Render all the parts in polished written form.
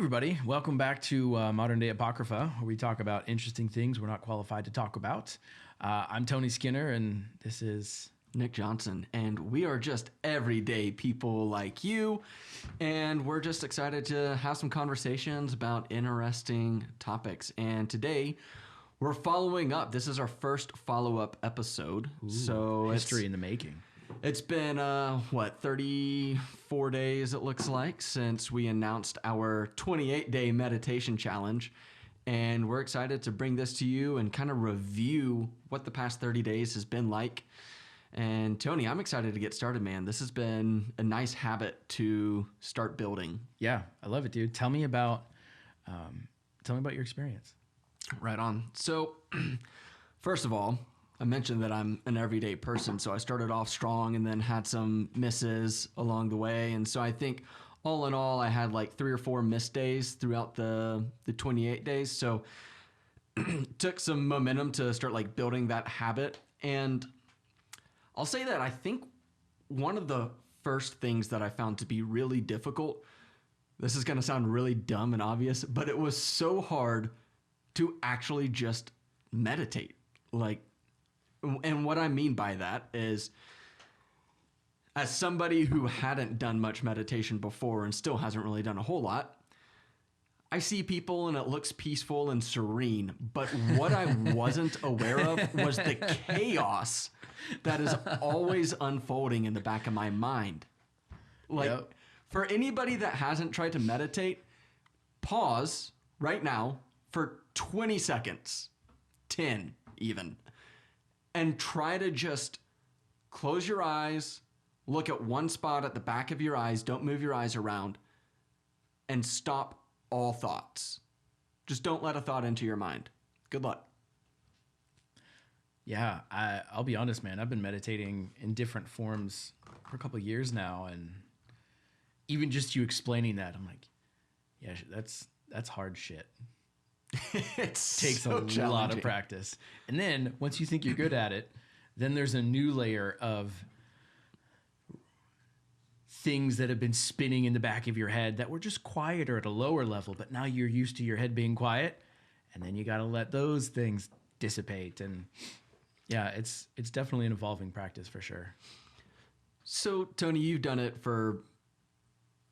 everybody. Welcome back to Modern Day Apocrypha, where we talk about interesting things we're not qualified to talk about. I'm Tony Skinner, and this is Nick Johnson, and we are just everyday people like you, and we're just excited to have some conversations about interesting topics. And today, we're following up. This is our first follow-up episode. Ooh, so history in the making. It's been, 34 days, it looks like, since we announced our 28-day meditation challenge. And we're excited to bring this to you and kind of review what the past 30 days has been like. And Tony, I'm excited to get started, man. This has been a nice habit to start building. Yeah, I love it, dude. Tell me about your experience. Right on. So, first of all, I mentioned that I'm an everyday person, so I started off strong and then had some misses along the way. And so I think all in all, I had like 3 or 4 missed days throughout the 28 days. So took some momentum to start like building that habit. And I'll say that I think one of the first things that I found to be really difficult, this is going to sound really dumb and obvious, but it was so hard to actually just meditate. And what I mean by that is, as somebody who hadn't done much meditation before and still hasn't really done a whole lot, I see people and it looks peaceful and serene. But what I wasn't aware of was the chaos that is always unfolding in the back of my mind. For anybody that hasn't tried to meditate, pause right now for 20 seconds, 10 even. And try to just close your eyes, look at one spot at the back of your eyes, don't move your eyes around, and stop all thoughts. Just don't let a thought into your mind. Good luck. Yeah, I'll be honest, man. I've been meditating in different forms for a couple of years now, and even just you explaining that, I'm like, yeah, that's hard shit. It takes a lot of practice. And then once you think you're good at it, then there's a new layer of things that have been spinning in the back of your head that were just quieter at a lower level, but now you're used to your head being quiet, and then you got to let those things dissipate. And yeah, it's definitely an evolving practice for sure. So Tony, you've done it for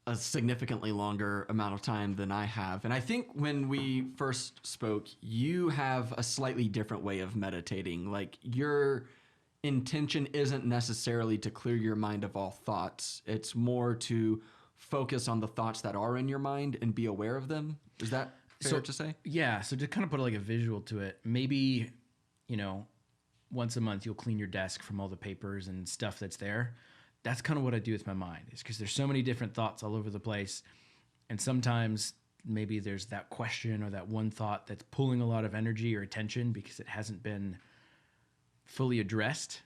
a significantly longer amount of time than I have. And I think when we first spoke, you have a slightly different way of meditating. Like, your intention isn't necessarily to clear your mind of all thoughts. It's more to focus on the thoughts that are in your mind and be aware of them. Is that fair to say? Yeah. So to kind of put like a visual to it, maybe, once a month you'll clean your desk from all the papers and stuff that's there. That's kind of what I do with my mind, is because there's so many different thoughts all over the place. And sometimes maybe there's that question or that one thought that's pulling a lot of energy or attention because it hasn't been fully addressed.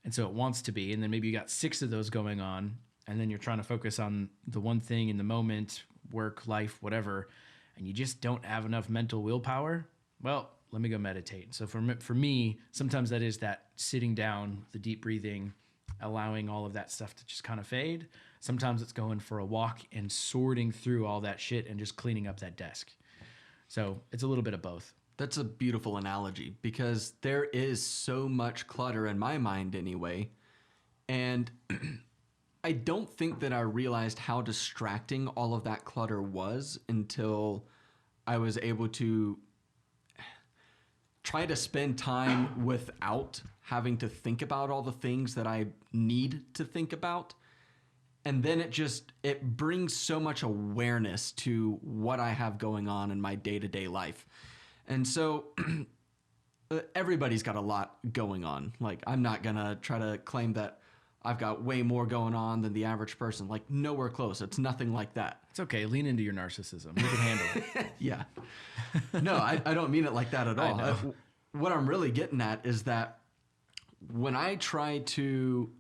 And so it wants to be. And then maybe you got 6 of those going on, and then you're trying to focus on the one thing in the moment, work, life, whatever, and you just don't have enough mental willpower. Well, let me go meditate. So for me, sometimes that is that sitting down, the deep breathing, allowing all of that stuff to just kind of fade. Sometimes it's going for a walk and sorting through all that shit and just cleaning up that desk. So it's a little bit of both. That's a beautiful analogy, because there is so much clutter in my mind anyway. And I don't think that I realized how distracting all of that clutter was until I was able to try to spend time without having to think about all the things that I need to think about. And then it brings so much awareness to what I have going on in my day-to-day life. And so everybody's got a lot going on. Like, I'm not going to try to claim that I've got way more going on than the average person. Like, nowhere close. It's nothing like that. It's okay. Lean into your narcissism. You can handle it. Yeah. No, I don't mean it like that at all. What I'm really getting at is that when I try to,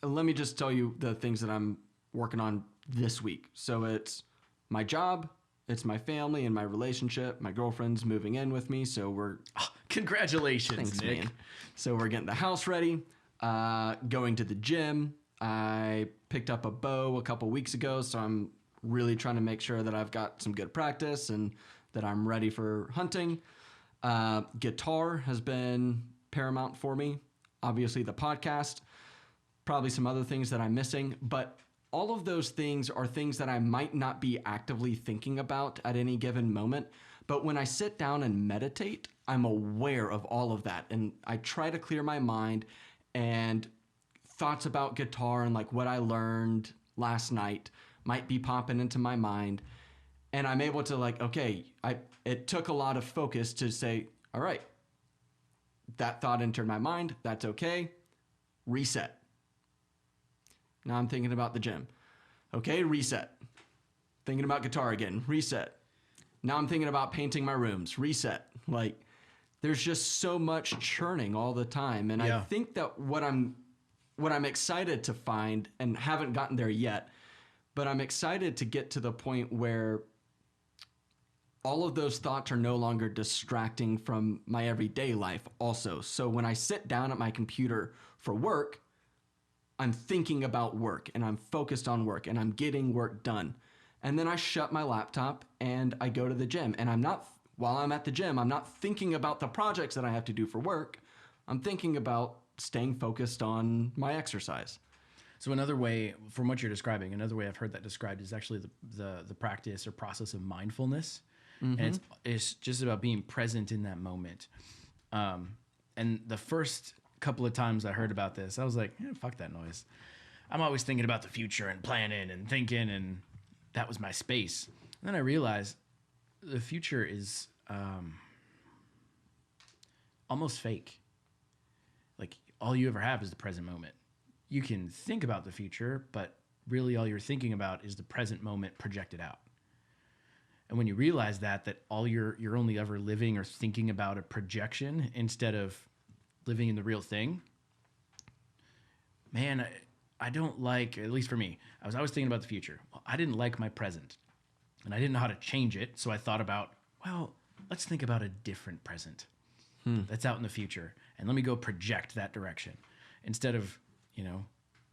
let me just tell you the things that I'm working on this week. So it's my job, it's my family and my relationship. My girlfriend's moving in with me, so we're... Oh, congratulations, thanks, Nick. Man. So we're getting the house ready, going to the gym. I picked up a bow a couple weeks ago, so I'm really trying to make sure that I've got some good practice and that I'm ready for hunting. Guitar has been paramount for me. Obviously the podcast, probably some other things that I'm missing, but all of those things are things that I might not be actively thinking about at any given moment. But when I sit down and meditate, I'm aware of all of that. And I try to clear my mind, and thoughts about guitar and like what I learned last night might be popping into my mind. And I'm able to like, okay, it took a lot of focus to say, all right, that thought entered my mind. That's okay. Reset. Now I'm thinking about the gym. Okay, reset. Thinking about guitar again. Reset. Now I'm thinking about painting my rooms. Reset. Like, there's just so much churning all the time. And I think that what I'm excited to find, and haven't gotten there yet, but I'm excited to get to the point where all of those thoughts are no longer distracting from my everyday life also. So when I sit down at my computer for work, I'm thinking about work and I'm focused on work and I'm getting work done. And then I shut my laptop and I go to the gym. And while I'm at the gym, I'm not thinking about the projects that I have to do for work. I'm thinking about staying focused on my exercise. So another way, from what you're describing, another way I've heard that described is actually the practice or process of mindfulness. Mm-hmm. And it's just about being present in that moment. And the first couple of times I heard about this, I was like, fuck that noise. I'm always thinking about the future and planning and thinking, and that was my space. And then I realized the future is almost fake. Like, all you ever have is the present moment. You can think about the future, but really all you're thinking about is the present moment projected out. And when you realize that all you're only ever living or thinking about a projection instead of living in the real thing, man, I don't like, at least for me, I was always thinking about the future. Well, I didn't like my present, and I didn't know how to change it. So I thought about, well, let's think about a different present that's out in the future, and let me go project that direction instead of,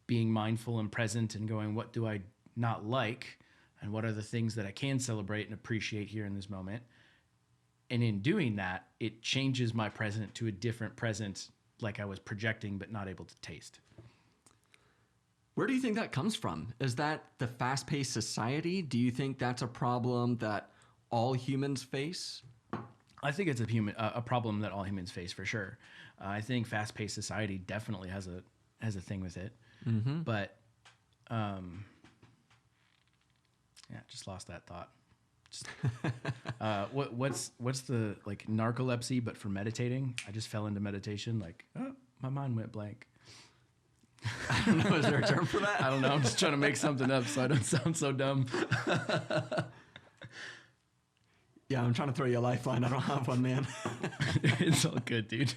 being mindful and present and going, what do I not like? And what are the things that I can celebrate and appreciate here in this moment? And in doing that, it changes my present to a different present, like I was projecting but not able to taste. Where do you think that comes from? Is that the fast-paced society? Do you think that's a problem that all humans face? I think it's a problem that all humans face for sure. I think fast-paced society definitely has a thing with it. Mm-hmm. But just lost that thought. What's the like narcolepsy but for meditating? I just fell into meditation, like, oh, my mind went blank. I don't know, is there a term for that? I don't know, I'm just trying to make something up so I don't sound so dumb. Yeah, I'm trying to throw you a lifeline. I don't have one, man. It's all good, dude.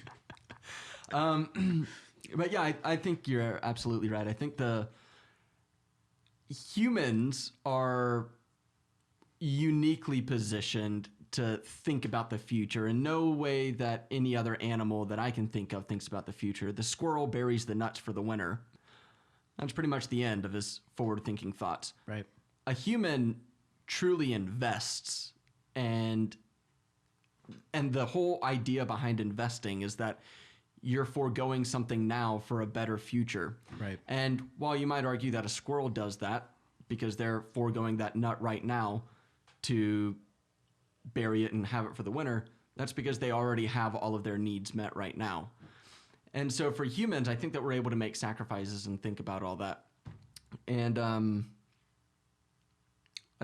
But yeah, I think you're absolutely right. I think the humans are uniquely positioned to think about the future in no way that any other animal that I can think of thinks about the future. The squirrel buries the nuts for the winter. That's pretty much the end of his forward-thinking thoughts. Right. A human truly invests, and the whole idea behind investing is that you're foregoing something now for a better future. Right. And while you might argue that a squirrel does that because they're foregoing that nut right now to bury it and have it for the winter, that's because they already have all of their needs met right now. And so for humans, I think that we're able to make sacrifices and think about all that. And I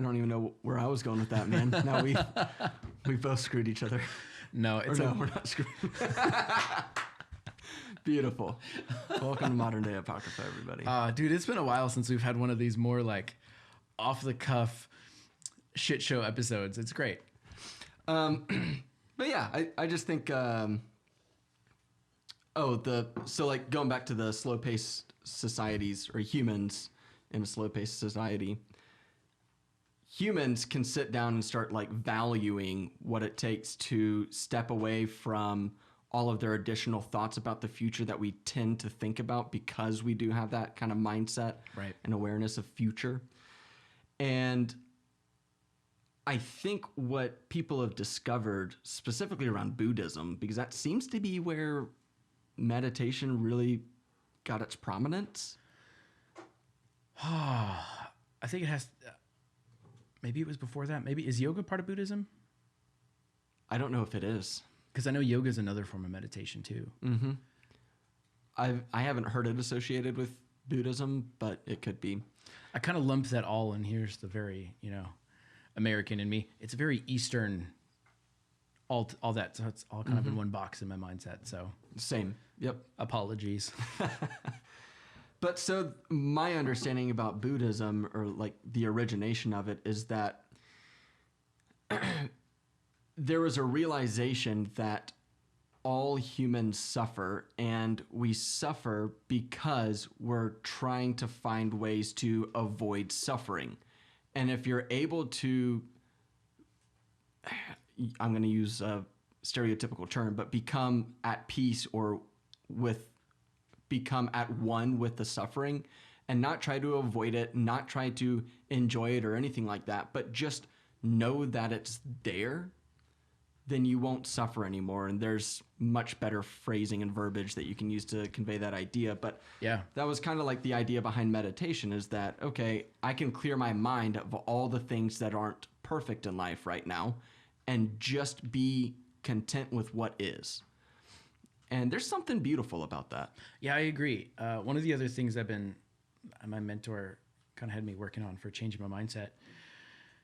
don't even know where I was going with that, man. Now we both screwed each other. No, we're not screwed. Beautiful. Welcome to Modern Day Apocrypha, everybody. Dude, it's been a while since we've had one of these more like off the cuff shit show episodes. It's great. But yeah, I just think, so like going back to the slow paced societies or humans in a slow paced society, humans can sit down and start like valuing what it takes to step away from all of their additional thoughts about the future that we tend to think about because we do have that kind of mindset right. and awareness of future. And I think what people have discovered specifically around Buddhism, because that seems to be where meditation really got its prominence. I think it has. Maybe it was before that. Maybe is yoga part of Buddhism? I don't know if it is. Because I know yoga is another form of meditation too. Mm-hmm. I haven't heard it associated with Buddhism, but it could be. I kind of lump that all in. Here's the very, American in me. It's very Eastern, all that. So it's all kind of in one box in my mindset. So Same. Yep. Apologies. But so my understanding about Buddhism, or like the origination of it, is that there was a realization that all humans suffer, and we suffer because we're trying to find ways to avoid suffering. And if you're able to, I'm going to use a stereotypical term, but become at peace or become at one with the suffering, and not try to avoid it, not try to enjoy it or anything like that, but just know that it's there, then you won't suffer anymore. And there's much better phrasing and verbiage that you can use to convey that idea. But yeah, that was kind of like the idea behind meditation, is that, okay, I can clear my mind of all the things that aren't perfect in life right now and just be content with what is. And there's something beautiful about that. Yeah, I agree. One of the other things my mentor kind of had me working on for changing my mindset,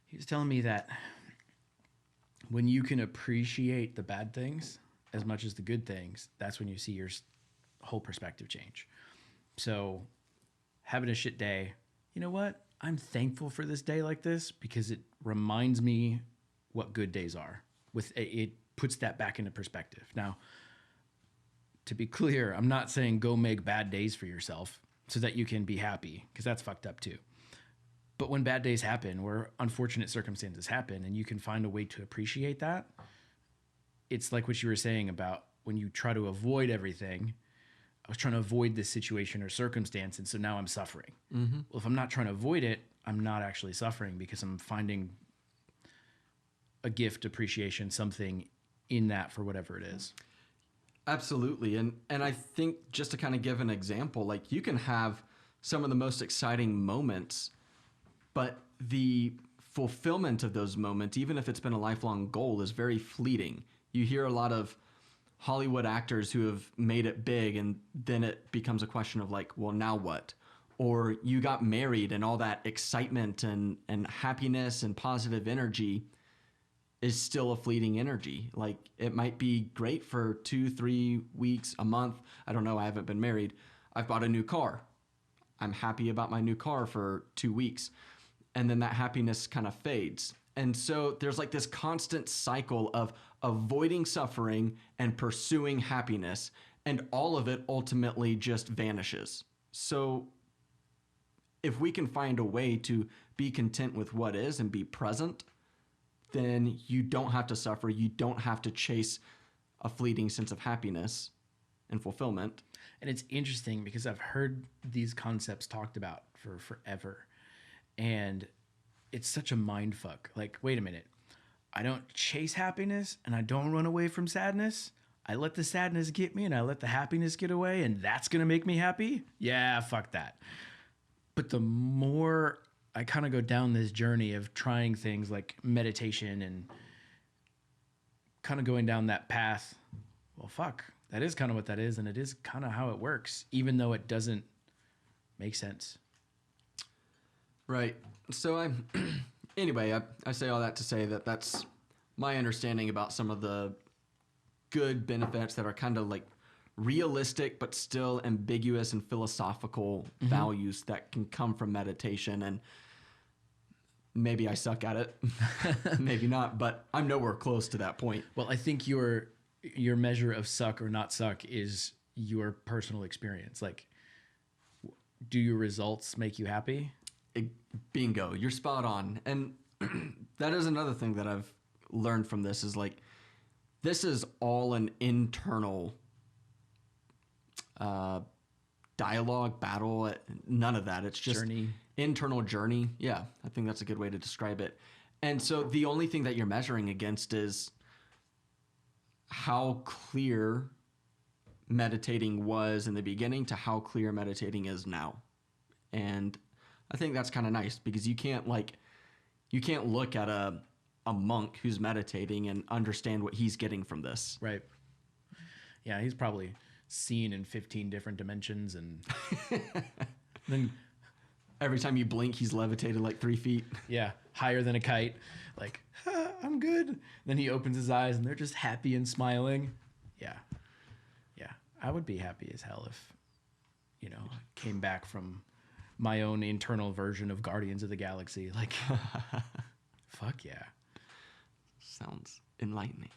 he was telling me that when you can appreciate the bad things as much as the good things, that's when you see your whole perspective change. So having a shit day, you know what? I'm thankful for this day like this because it reminds me what good days are. It puts that back into perspective. Now, to be clear, I'm not saying go make bad days for yourself so that you can be happy, because that's fucked up too. But when bad days happen, where unfortunate circumstances happen, and you can find a way to appreciate that, it's like what you were saying about when you try to avoid everything. I was trying to avoid this situation or circumstance, and so now I'm suffering. Mm-hmm. Well, if I'm not trying to avoid it, I'm not actually suffering because I'm finding a gift, appreciation, something in that for whatever it is. Absolutely. And I think, just to kind of give an example, like, you can have some of the most exciting moments, but the fulfillment of those moments, even if it's been a lifelong goal, is very fleeting. You hear a lot of Hollywood actors who have made it big, and then it becomes a question of like, well, now what? Or you got married, and all that excitement and happiness and positive energy is still a fleeting energy. Like, it might be great for 2-3 weeks, a month. I don't know. I haven't been married. I've bought a new car. I'm happy about my new car for 2 weeks. And then that happiness kind of fades. And so there's like this constant cycle of avoiding suffering and pursuing happiness. And all of it ultimately just vanishes. So if we can find a way to be content with what is and be present, then you don't have to suffer. You don't have to chase a fleeting sense of happiness and fulfillment. And it's interesting because I've heard these concepts talked about for forever. And it's such a mind fuck. Like, wait a minute. I don't chase happiness and I don't run away from sadness. I let the sadness get me and I let the happiness get away, and that's going to make me happy? Yeah, fuck that. But the more I kind of go down this journey of trying things like meditation and kind of going down that path, well, fuck, that is kind of what that is. And it is kind of how it works, even though it doesn't make sense. Right. So anyway, I say all that to say that that's my understanding about some of the good benefits that are kind of like realistic, but still ambiguous and philosophical values that can come from meditation. And maybe I suck at it, maybe not, but I'm nowhere close to that point. Well, I think your measure of suck or not suck is your personal experience. Like, do your results make you happy? Bingo, you're spot on. And that is another thing that I've learned from this, is like, this is all an internal dialogue, battle, none of that. It's just internal journey. Yeah, I think that's a good way to describe it. And so the only thing that you're measuring against is how clear meditating was in the beginning to how clear meditating is now. And I think that's kind of nice because you can't look at a monk who's meditating and understand what he's getting from this. Right. Yeah, he's probably seen in 15 different dimensions, and then every time you blink, he's levitated like 3 feet. Yeah, higher than a kite. Like, I'm good. Then he opens his eyes and they're just happy and smiling. Yeah. Yeah. I would be happy as hell if, came back from my own internal version of Guardians of the Galaxy. Like, fuck yeah. Sounds enlightening.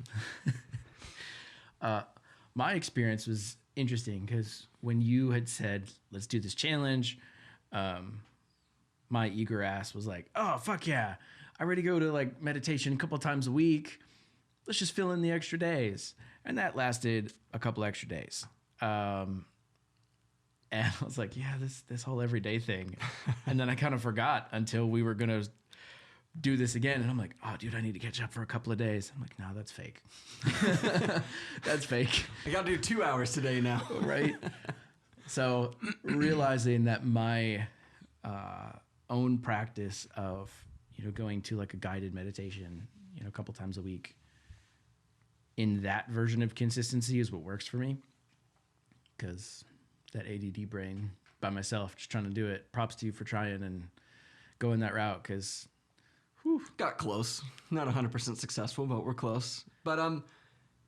My experience was interesting because when you had said, let's do this challenge, my eager ass was like, oh, fuck yeah. I already go to like meditation a couple times a week. Let's just fill in the extra days. And that lasted a couple extra days. And I was like, yeah, this whole everyday thing. And then I kind of forgot until we were going to do this again. And I'm like, oh, dude, I need to catch up for a couple of days. I'm like, no, that's fake. That's fake. I got to do 2 hours today now. Right. So realizing that my own practice of, going to like a guided meditation, a couple times a week in that version of consistency is what works for me. Because that ADD brain by myself, just trying to do it. Props to you for trying and going that route. Because got close. Not 100% successful, but we're close. But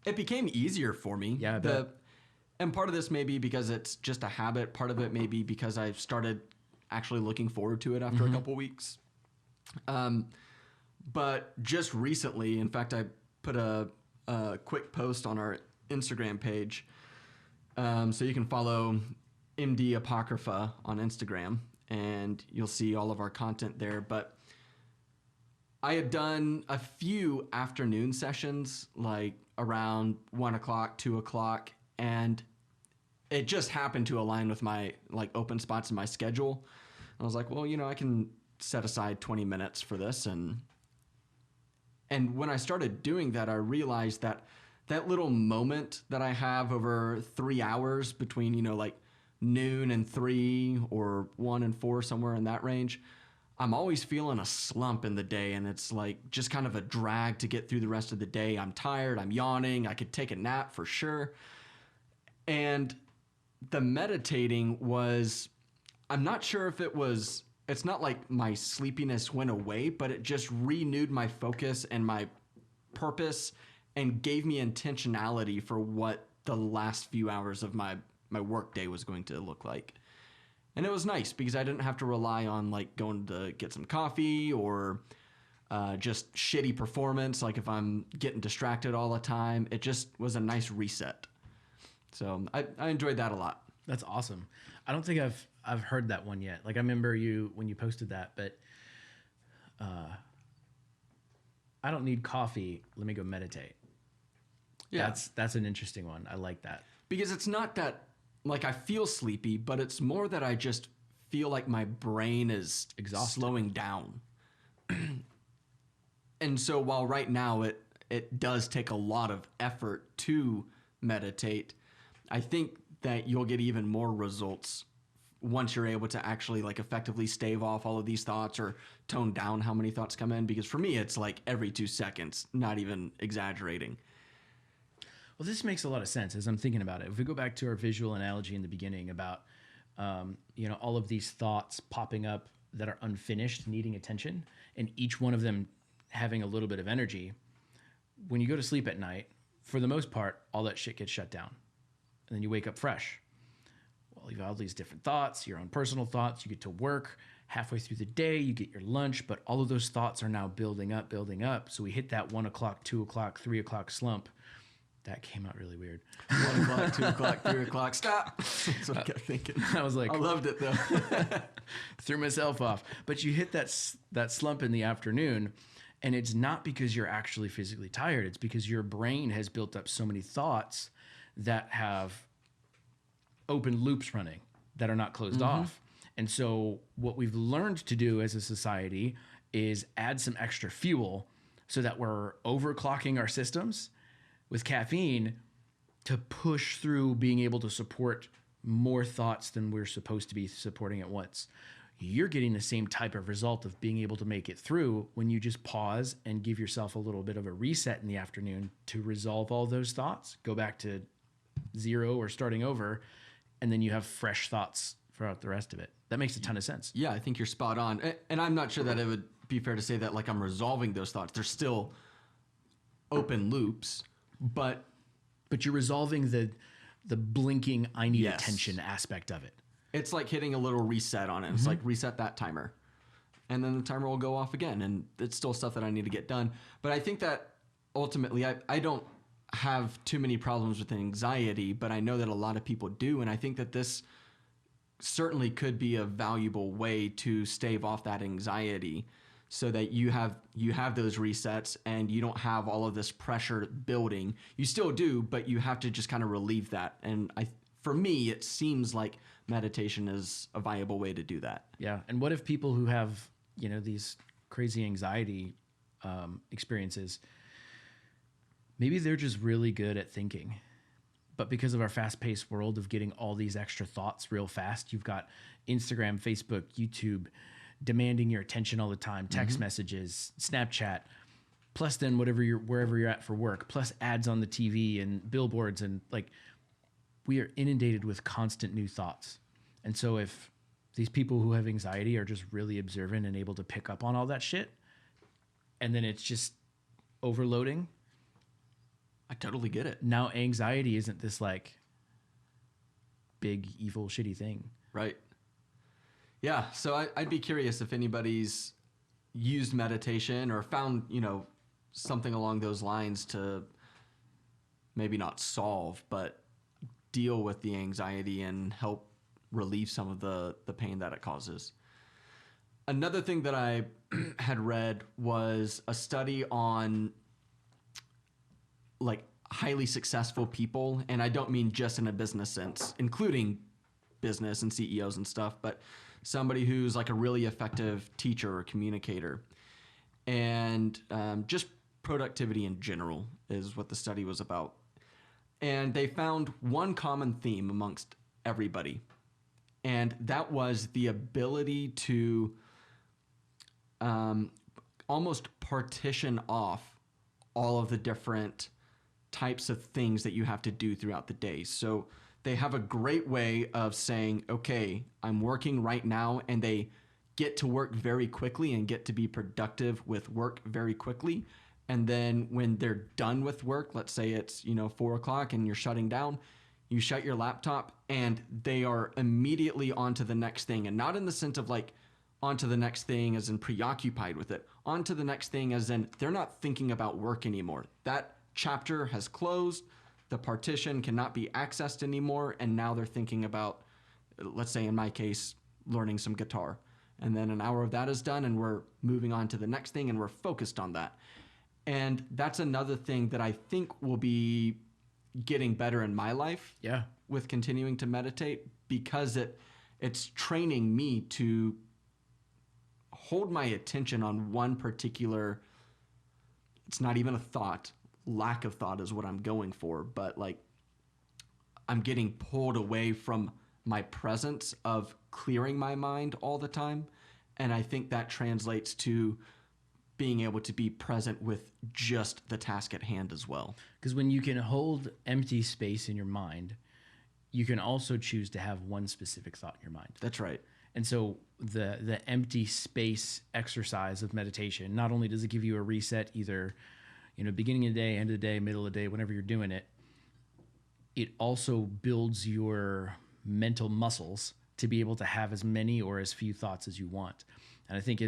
it became easier for me. Yeah, I bet. And part of this may be because it's just a habit. Part of it may be because I started actually looking forward to it after a couple weeks. But just recently, in fact, I put a quick post on our Instagram page. So you can follow MD Apocrypha on Instagram, and you'll see all of our content there. But I had done a few afternoon sessions, like around 1 o'clock, 2 o'clock, and it just happened to align with my like open spots in my schedule. I was like, well, I can set aside 20 minutes for this. And when I started doing that, I realized that little moment that I have over 3 hours between, like noon and 3 or 1 and 4, somewhere in that range, I'm always feeling a slump in the day. And it's like just kind of a drag to get through the rest of the day. I'm tired. I'm yawning. I could take a nap for sure. And the meditating was, I'm not sure if it's not like my sleepiness went away, but it just renewed my focus and my purpose and gave me intentionality for what the last few hours of my work day was going to look like. And it was nice because I didn't have to rely on like going to get some coffee or just shitty performance. Like if I'm getting distracted all the time, it just was a nice reset. So I enjoyed that a lot. That's awesome. I don't think I've heard that one yet. Like I remember when you posted that, but I don't need coffee. Let me go meditate. Yeah. That's an interesting one. I like that. Because it's not that like I feel sleepy, but it's more that I just feel like my brain is exhausted, slowing down. And so while right now it does take a lot of effort to meditate, I think that you'll get even more results once you're able to actually like effectively stave off all of these thoughts or tone down how many thoughts come in. Because for me, it's like every 2 seconds, not even exaggerating. Well, this makes a lot of sense as I'm thinking about it. If we go back to our visual analogy in the beginning about, all of these thoughts popping up that are unfinished, needing attention, and each one of them having a little bit of energy, when you go to sleep at night, for the most part, all that shit gets shut down. And then you wake up fresh. Well, you have all these different thoughts, your own personal thoughts. You get to work halfway through the day, you get your lunch, but all of those thoughts are now building up. So we hit that 1 o'clock, 2 o'clock, 3 o'clock slump. That came out really weird. 1 o'clock, 2 o'clock, 3 o'clock, stop. That's what I kept thinking. I was like, I loved it though. Threw myself off. But you hit that slump in the afternoon, and it's not because you're actually physically tired. It's because your brain has built up so many thoughts that have open loops running that are not closed off. And so what we've learned to do as a society is add some extra fuel so that we're overclocking our systems with caffeine to push through being able to support more thoughts than we're supposed to be supporting at once. You're getting the same type of result of being able to make it through when you just pause and give yourself a little bit of a reset in the afternoon to resolve all those thoughts, go back to zero or starting over, and then you have fresh thoughts throughout the rest of it. That makes a ton of sense. Yeah, I think you're spot on. And I'm not sure that it would be fair to say that like I'm resolving those thoughts. They're still open loops, but you're resolving the blinking I need Yes. attention aspect of it. it's like hitting a little reset on it. It's like reset that timer. And then the timer will go off again. And it's still stuff that I need to get done. But I think that ultimately I don't have too many problems with anxiety, but I know that a lot of people do. And I think that this certainly could be a valuable way to stave off that anxiety so that you have those resets and you don't have all of this pressure building. You still do, but you have to just kind of relieve that. And for me, it seems like meditation is a viable way to do that. Yeah. And what if people who have, these crazy anxiety experiences, maybe they're just really good at thinking, but because of our fast-paced world of getting all these extra thoughts real fast, you've got Instagram, Facebook, YouTube demanding your attention all the time, text messages, Snapchat, plus then wherever you're at for work, plus ads on the TV and billboards, and we are inundated with constant new thoughts. And so if these people who have anxiety are just really observant and able to pick up on all that shit, and then it's just overloading. I totally get it. Now anxiety isn't this big, evil, shitty thing. Right. Yeah. So I'd be curious if anybody's used meditation or found, something along those lines to maybe not solve, but deal with the anxiety and help relieve some of the pain that it causes. Another thing that I had read was a study on highly successful people. And I don't mean just in a business sense, including business and CEOs and stuff, but somebody who's a really effective teacher or communicator. And just productivity in general is what the study was about. And they found one common theme amongst everybody. And that was the ability to almost partition off all of the different types of things that you have to do throughout the day. So they have a great way of saying, okay, I'm working right now, and they get to work very quickly and get to be productive with work very quickly. And then when they're done with work, let's say it's, 4 o'clock and you're shutting down, you shut your laptop and they are immediately on to the next thing. And not in the sense of on to the next thing as in preoccupied with it, on to the next thing as in they're not thinking about work anymore. That chapter has closed, the partition cannot be accessed anymore, and now they're thinking about, let's say in my case, learning some guitar. And then an hour of that is done and we're moving on to the next thing and we're focused on that. And that's another thing that I think will be getting better in my life with continuing to meditate, because it's training me to hold my attention on one particular, it's not even a thought, lack of thought is what I'm going for, but I'm getting pulled away from my presence of clearing my mind all the time. And I think that translates to being able to be present with just the task at hand as well. Because when you can hold empty space in your mind, you can also choose to have one specific thought in your mind. That's right. And so the empty space exercise of meditation, not only does it give you a reset either beginning of the day, end of the day, middle of the day, whenever you're doing it, it also builds your mental muscles to be able to have as many or as few thoughts as you want. And I think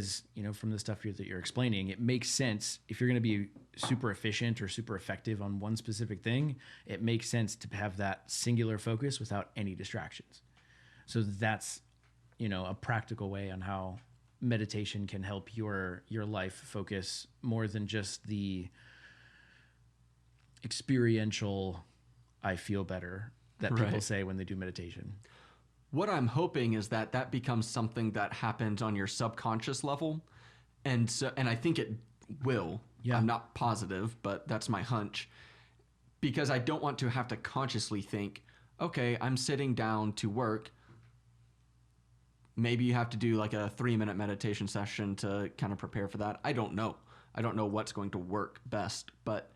from the stuff that you're explaining, it makes sense if you're going to be super efficient or super effective on one specific thing, it makes sense to have that singular focus without any distractions. So that's, a practical way on how meditation can help your life focus more than just the experiential, I feel better that people say when they do meditation. What I'm hoping is that becomes something that happens on your subconscious level, And I think it will. Yeah. I'm not positive, but that's my hunch. Because I don't want to have to consciously think, okay, I'm sitting down to work. Maybe you have to do like a 3-minute meditation session to kind of prepare for that. I don't know. I don't know what's going to work best, but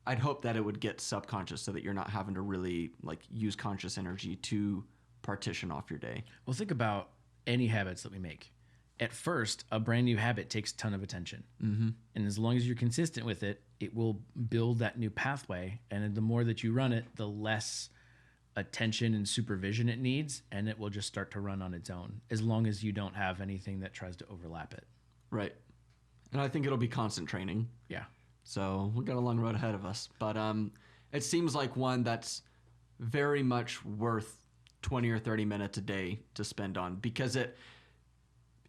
I'd hope that it would get subconscious so that you're not having to really like use conscious energy to partition off your day. Well, think about any habits that we make. At first, a brand new habit takes a ton of attention. Mm-hmm. And as long as you're consistent with it, it will build that new pathway. And the more that you run it, the less attention and supervision it needs. And it will just start to run on its own, as long as you don't have anything that tries to overlap it. Right. And I think it'll be constant training. Yeah. So we've got a long road ahead of us. But it seems like one that's very much worth 20 or 30 minutes a day to spend on, because it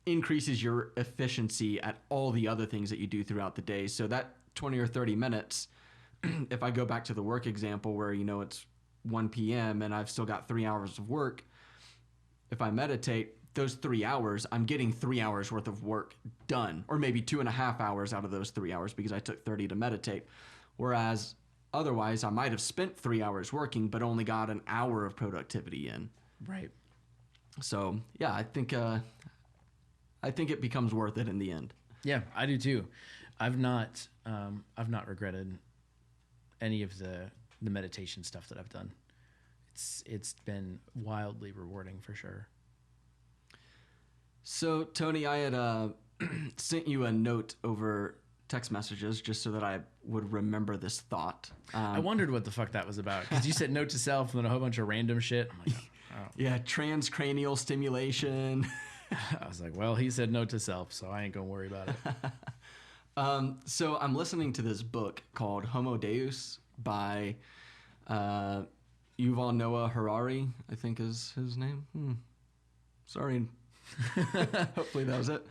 increases your efficiency at all the other things that you do throughout the day. So that 20 or 30 minutes, if I go back to the work example where, you know, it's 1 p.m. and I've still got 3 hours of work, if I meditate those 3 hours, I'm getting 3 hours worth of work done, or maybe 2.5 hours out of those 3 hours because I took 30 to meditate. Whereas otherwise I might have spent 3 hours working, but only got an hour of productivity in. Right. So yeah, I think it becomes worth it in the end. Yeah, I do too. I've not regretted any of the meditation stuff that I've done. It's been wildly rewarding for sure. So Tony, I had sent you a note over text messages just so that I would remember this thought. I wondered what the fuck that was about, because you said note to self and then a whole bunch of random shit. I'm like, oh. Yeah, transcranial stimulation. I was like, well, he said note to self, so I ain't gonna worry about it. So I'm listening to this book called Homo Deus by Yuval Noah Harari, I think is his name. Sorry. Hopefully that was it.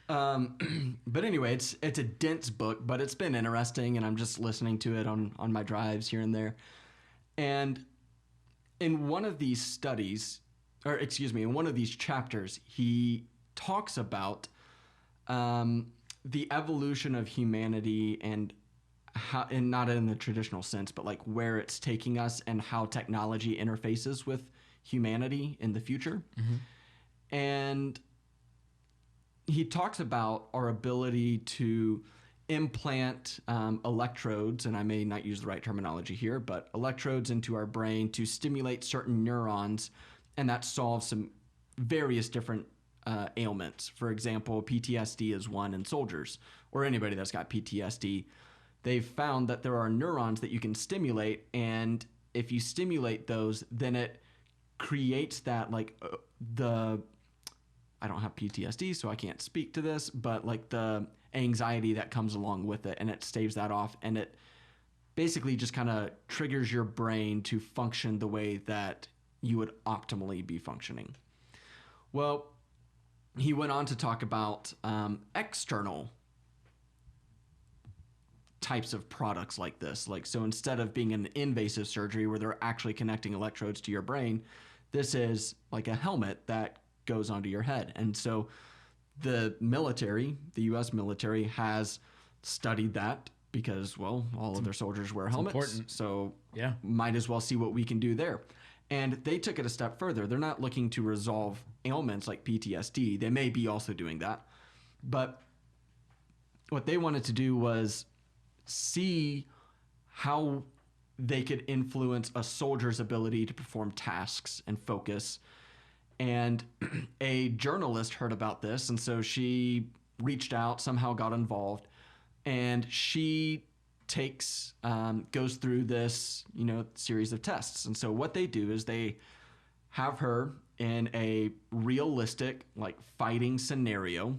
But anyway, it's a dense book, but it's been interesting, and I'm just listening to it on my drives here and there. And in one of these studies, in one of these chapters, he talks about the evolution of humanity and how, and not in the traditional sense, but like where it's taking us and how technology interfaces with humanity in the future. Mm-hmm. And he talks about our ability to implant electrodes, and I may not use the right terminology here, but electrodes into our brain to stimulate certain neurons, and that solves some various different ailments. For example, PTSD is one in soldiers, or anybody that's got PTSD. They've found that there are neurons that you can stimulate, and if you stimulate those, then it creates that I don't have PTSD, so I can't speak to this, but like the anxiety that comes along with it, and it staves that off, and it basically just kind of triggers your brain to function the way that you would optimally be functioning. Well, he went on to talk about external types of products like this. Like, so instead of being an invasive surgery where they're actually connecting electrodes to your brain, this is like a helmet that goes onto your head. And so the military, the U.S. military, has studied that because, well, all of their soldiers wear helmets. Important. So yeah, might as well see what we can do there. And they took it a step further. They're not looking to resolve ailments like PTSD. They may be also doing that. But what they wanted to do was see how they could influence a soldier's ability to perform tasks and focus. And a journalist heard about this, and so she reached out, somehow got involved, and she goes through this, series of tests. And so what they do is they have her in a realistic, like, fighting scenario.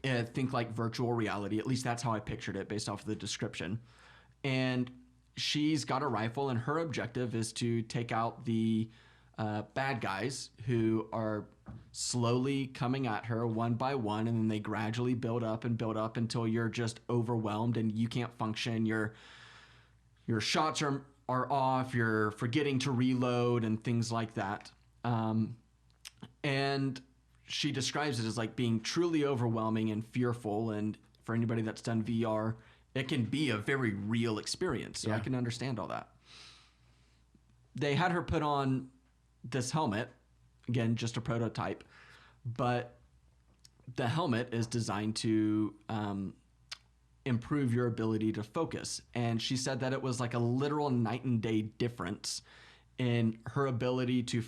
Think like virtual reality. At least that's how I pictured it based off of the description. And she's got a rifle, and her objective is to take out the bad guys who are slowly coming at her one by one, and then they gradually build up until you're just overwhelmed and you can't function. Your shots are off, you're forgetting to reload and things like that. And she describes it as like being truly overwhelming and fearful. And for anybody that's done VR, it can be a very real experience. So I can understand all that. They had her put on this helmet, again, just a prototype, but the helmet is designed to improve your ability to focus. And she said that it was like a literal night and day difference in her ability to,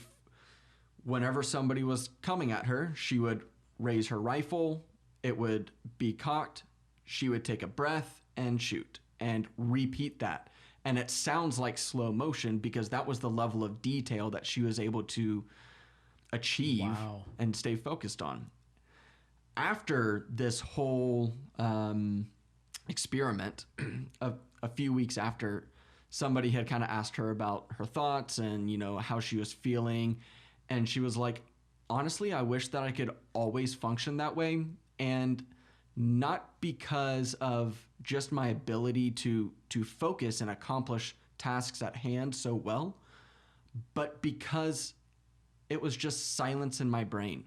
whenever somebody was coming at her, she would raise her rifle, it would be cocked, she would take a breath and shoot and repeat that. And it sounds like slow motion because that was the level of detail that she was able to achieve and stay focused on. After this whole experiment, a few weeks after, somebody had kind of asked her about her thoughts and, you know, how she was feeling. And she was like, honestly, I wish that I could always function that way. And not because of just my ability to focus and accomplish tasks at hand so well, but because it was just silence in my brain.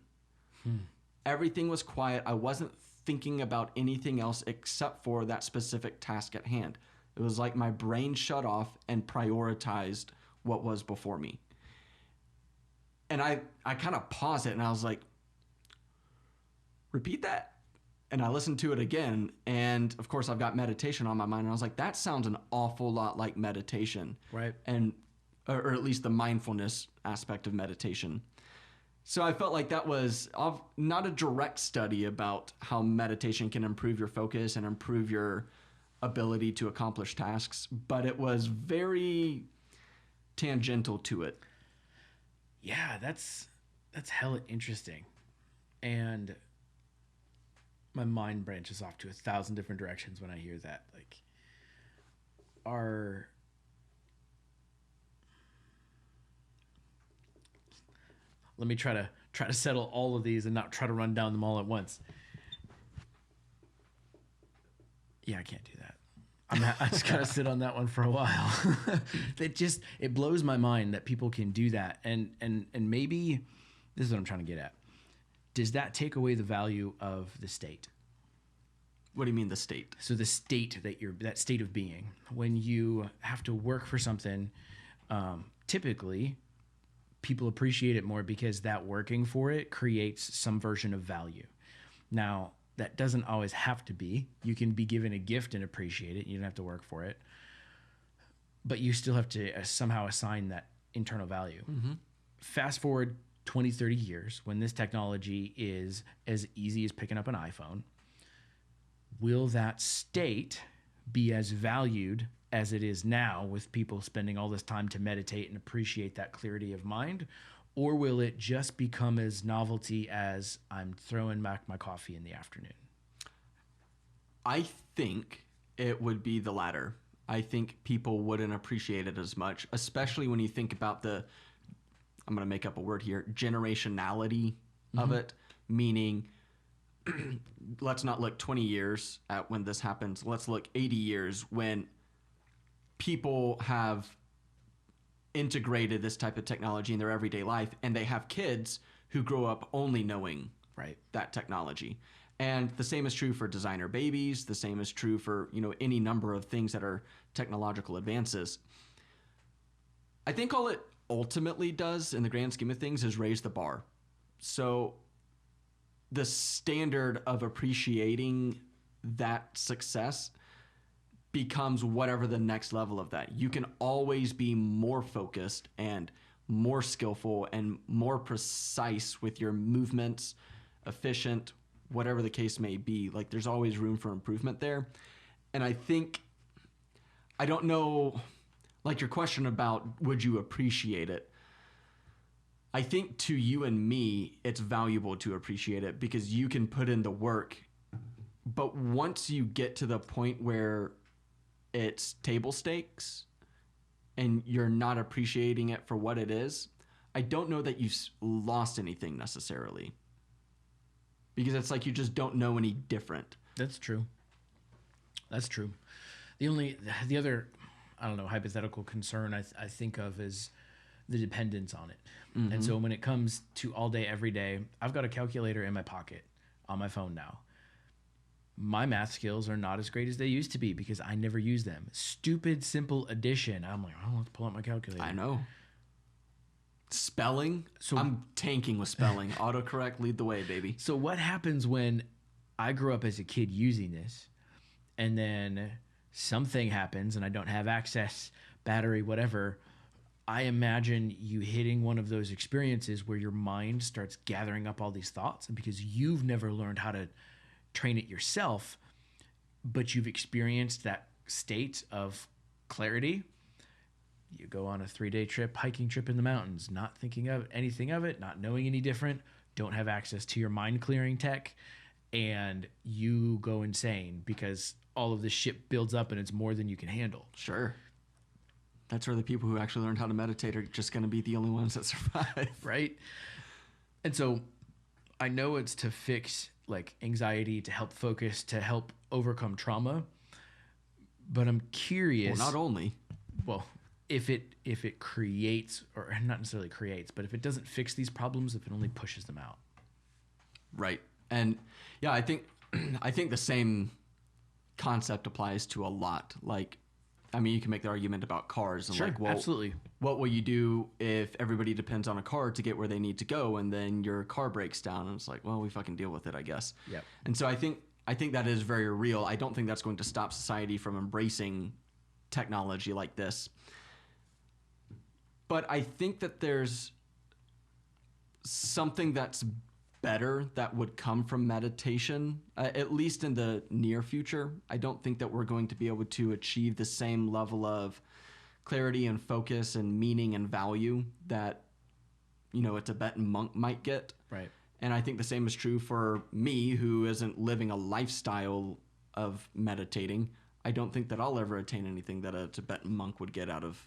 Everything was quiet. I wasn't thinking about anything else except for that specific task at hand. It was like my brain shut off and prioritized what was before me. And I kind of paused it and I was like, repeat that? And I listened to it again. And of course, I've got meditation on my mind. And I was like, that sounds an awful lot like meditation. Right. And, or at least the mindfulness aspect of meditation. So I felt like that was not a direct study about how meditation can improve your focus and improve your ability to accomplish tasks, but it was very tangential to it. Yeah, that's hella interesting. And my mind branches off to 1,000 different directions when I hear that. Like, let me try to settle all of these and not try to run down them all at once. Yeah, I can't do that. I just gotta sit on that one for a while. It blows my mind that people can do that. And maybe this is what I'm trying to get at. Does that take away the value of the state? What do you mean the state? So the state that state of being, when you have to work for something, typically people appreciate it more because that working for it creates some version of value. Now, that doesn't always have to be. You can be given a gift and appreciate it. You don't have to work for it. But you still have to somehow assign that internal value. Mm-hmm. Fast forward 20, 30 years, when this technology is as easy as picking up an iPhone, will that state be as valued as it is now with people spending all this time to meditate and appreciate that clarity of mind? Or will it just become as novelty as I'm throwing back my coffee in the afternoon? I think it would be the latter. I think people wouldn't appreciate it as much, especially when you think about I'm going to make up a word here, generationality of it, meaning let's not look 20 years at when this happens. Let's look 80 years when people have integrated this type of technology in their everyday life, and they have kids who grow up only knowing that technology. And the same is true for designer babies. The same is true for, any number of things that are technological advances. I think all it ultimately does in the grand scheme of things is raise the bar. So the standard of appreciating that success becomes whatever the next level of that. You can always be more focused and more skillful and more precise with your movements, efficient, whatever the case may be. Like, there's always room for improvement there. And I don't know, like your question about would you appreciate it? I think to you and me, it's valuable to appreciate it because you can put in the work. But once you get to the point where it's table stakes and you're not appreciating it for what it is, I don't know that you've lost anything necessarily. Because it's like you just don't know any different. That's true. The other, I don't know, hypothetical concern I think of is the dependence on it. And so when it comes to all day, every day, I've got a calculator in my pocket on my phone now. My math skills are not as great as they used to be because I never use them. Stupid, simple addition. I'm like, I don't have to pull out my calculator. I know. Spelling. So I'm tanking with spelling. Autocorrect, lead the way, baby. So what happens when I grew up as a kid using this and then something happens and I don't have access, battery, whatever? I imagine you hitting one of those experiences where your mind starts gathering up all these thoughts, and because you've never learned how to train it yourself, but you've experienced that state of clarity, you go on a 3-day trip, hiking trip in the mountains, not thinking of anything of it, not knowing any different, don't have access to your mind clearing tech, and you go insane because all of this shit builds up and it's more than you can handle. Sure. That's where the people who actually learned how to meditate are just going to be the only ones that survive. Right? And so I know it's to fix like anxiety, to help focus, to help overcome trauma. But I'm curious. Well, not only. Well, if it creates, or not necessarily creates, but if it doesn't fix these problems, if it only pushes them out. Right. And yeah, I think the same concept applies to a lot. Like, I mean, you can make the argument about cars and sure, like, well, absolutely. What will you do if everybody depends on a car to get where they need to go, and then your car breaks down? And it's like, well, we fucking deal with it, I guess. Yep. And so I think that is very real. I don't think that's going to stop society from embracing technology like this. But I think that there's something that's better that would come from meditation, at least in the near future. I don't think that we're going to be able to achieve the same level of clarity and focus and meaning and value that, you know, a Tibetan monk might get. Right. And I think the same is true for me, who isn't living a lifestyle of meditating. I don't think that I'll ever attain anything that a Tibetan monk would get out of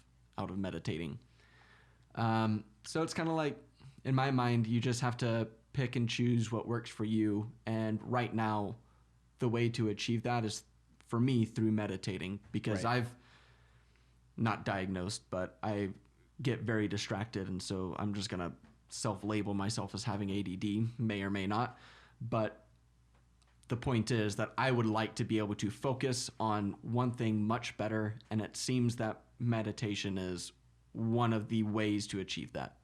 meditating. So it's kind of like, in my mind, you just have to pick and choose what works for you. And right now, the way to achieve that is, for me, through meditating, because right. I've not diagnosed, but I get very distracted. And so I'm just going to self-label myself as having ADD, may or may not. But the point is that I would like to be able to focus on one thing much better. And it seems that meditation is one of the ways to achieve that.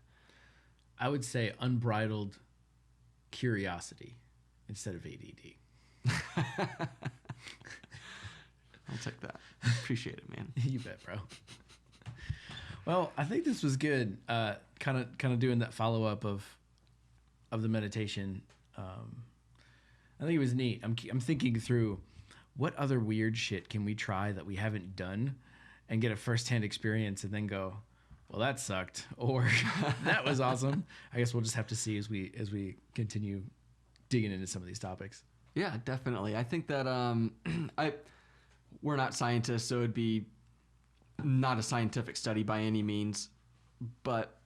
I would say unbridled curiosity instead of ADD. I'll take that. Appreciate it, man. You bet, bro. Well, I think this was good. Kind of doing that follow up of the meditation. I think it was neat. I'm thinking through what other weird shit can we try that we haven't done, and get a firsthand experience, and then go, well, that sucked, or that was awesome. I guess we'll just have to see as we continue digging into some of these topics. Yeah, definitely. I think that we're not scientists, so it'd be not a scientific study by any means, but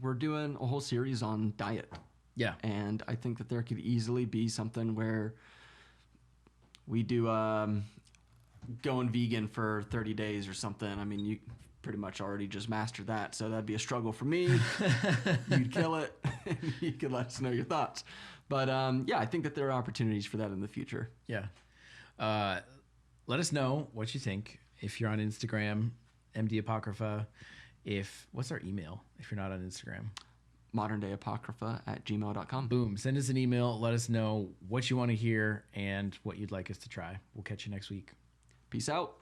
we're doing a whole series on diet. Yeah. And I think that there could easily be something where we do going vegan for 30 days or something. I mean, you pretty much already just mastered that, so that'd be a struggle for me. You'd kill it. You could let us know your thoughts. But yeah, I think that there are opportunities for that in the future. Yeah. Let us know what you think. If you're on Instagram, MD Apocrypha. What's our email if you're not on Instagram? moderndayapocrypha@gmail.com. Boom. Send us an email. Let us know what you want to hear and what you'd like us to try. We'll catch you next week. Peace out.